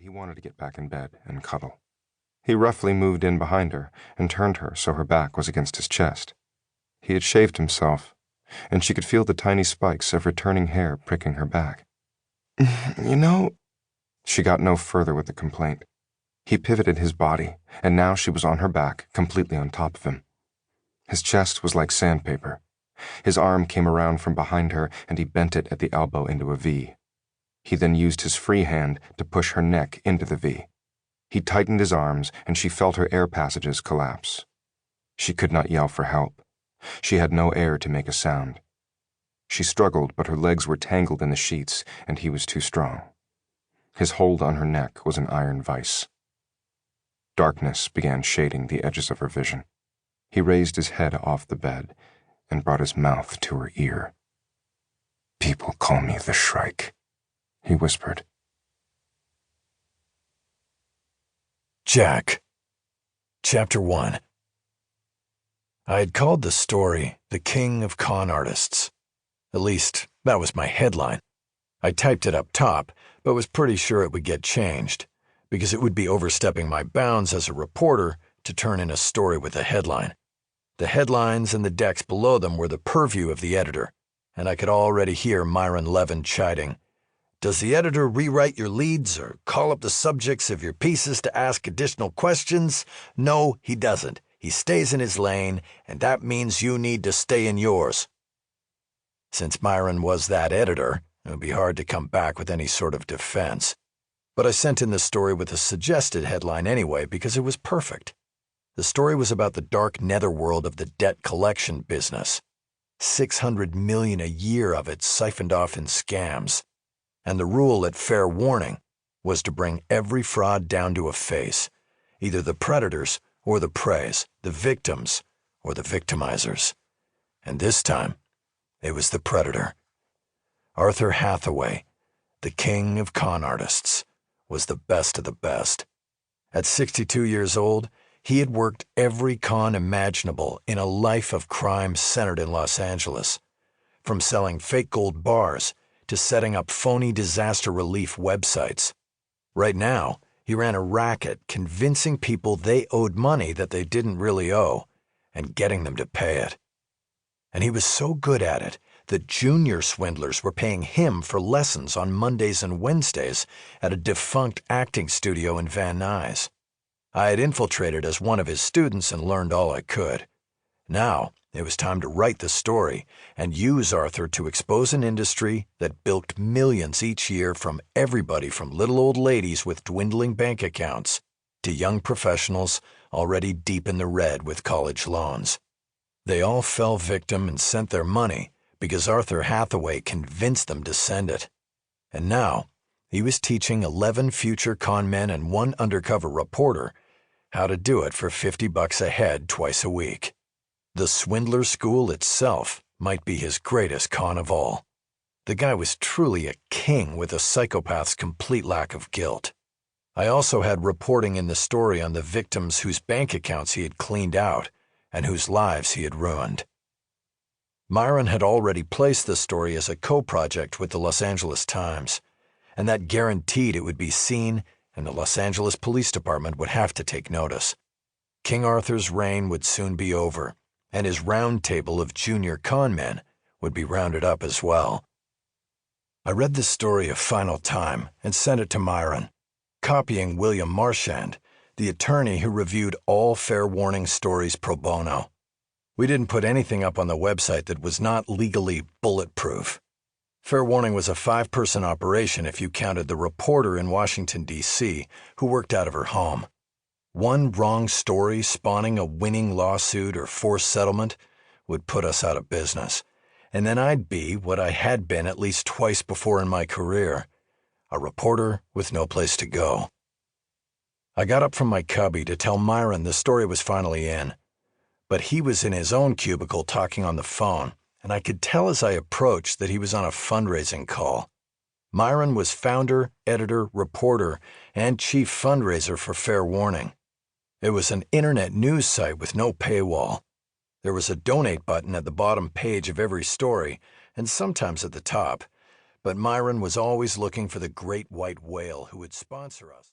He wanted to get back in bed and cuddle. He roughly moved in behind her and turned her so her back was against his chest. He had shaved himself, and she could feel the tiny spikes of returning hair pricking her back. You know... She got no further with the complaint. He pivoted his body, and now she was on her back, completely on top of him. His chest was like sandpaper. His arm came around from behind her, and he bent it at the elbow into a V. He then used his free hand to push her neck into the V. He tightened his arms, and she felt her air passages collapse. She could not yell for help. She had no air to make a sound. She struggled, but her legs were tangled in the sheets, and he was too strong. His hold on her neck was an iron vice. Darkness began shading the edges of her vision. He raised his head off the bed and brought his mouth to her ear. "People call me the Shrike," he whispered. Jack. Chapter 1. I had called the story The King of Con Artists. At least, that was my headline. I typed it up top, but was pretty sure it would get changed, because it would be overstepping my bounds as a reporter to turn in a story with a headline. The headlines and the decks below them were the purview of the editor, and I could already hear Myron Levin chiding. Does the editor rewrite your leads or call up the subjects of your pieces to ask additional questions? No, he doesn't. He stays in his lane, and that means you need to stay in yours. Since Myron was that editor, it would be hard to come back with any sort of defense. But I sent in the story with a suggested headline anyway because it was perfect. The story was about the dark netherworld of the debt collection business. 600 million a year of it siphoned off in scams. And the rule at Fair Warning was to bring every fraud down to a face, either the predators or the preys, the victims or the victimizers. And this time, it was the predator. Arthur Hathaway, the king of con artists, was the best of the best. At 62 years old, he had worked every con imaginable in a life of crime centered in Los Angeles, from selling fake gold bars to setting up phony disaster relief websites. Right now, he ran a racket convincing people they owed money that they didn't really owe and getting them to pay it. And he was so good at it that junior swindlers were paying him for lessons on Mondays and Wednesdays at a defunct acting studio in Van Nuys. I had infiltrated as one of his students and learned all I could. Now, it was time to write the story and use Arthur to expose an industry that bilked millions each year from everybody from little old ladies with dwindling bank accounts to young professionals already deep in the red with college loans. They all fell victim and sent their money because Arthur Hathaway convinced them to send it. And now, he was teaching 11 future con men and one undercover reporter how to do it for $50 a head twice a week. The swindler school itself might be his greatest con of all. The guy was truly a king with a psychopath's complete lack of guilt. I also had reporting in the story on the victims whose bank accounts he had cleaned out and whose lives he had ruined. Myron had already placed the story as a co-project with the Los Angeles Times, and that guaranteed it would be seen and the Los Angeles Police Department would have to take notice. King Arthur's reign would soon be over, and his round table of junior con men would be rounded up as well. I read the story a final time and sent it to Myron, copying William Marchand, the attorney who reviewed all Fair Warning stories pro bono. We didn't put anything up on the website that was not legally bulletproof. Fair Warning was a 5-person operation if you counted the reporter in Washington, D.C., who worked out of her home. One wrong story spawning a winning lawsuit or forced settlement would put us out of business, and then I'd be what I had been at least twice before in my career, a reporter with no place to go. I got up from my cubby to tell Myron the story was finally in, but he was in his own cubicle talking on the phone, and I could tell as I approached that he was on a fundraising call. Myron was founder, editor, reporter, and chief fundraiser for Fair Warning. It was an internet news site with no paywall. There was a donate button at the bottom page of every story, and sometimes at the top, but Myron was always looking for the great white whale who would sponsor us.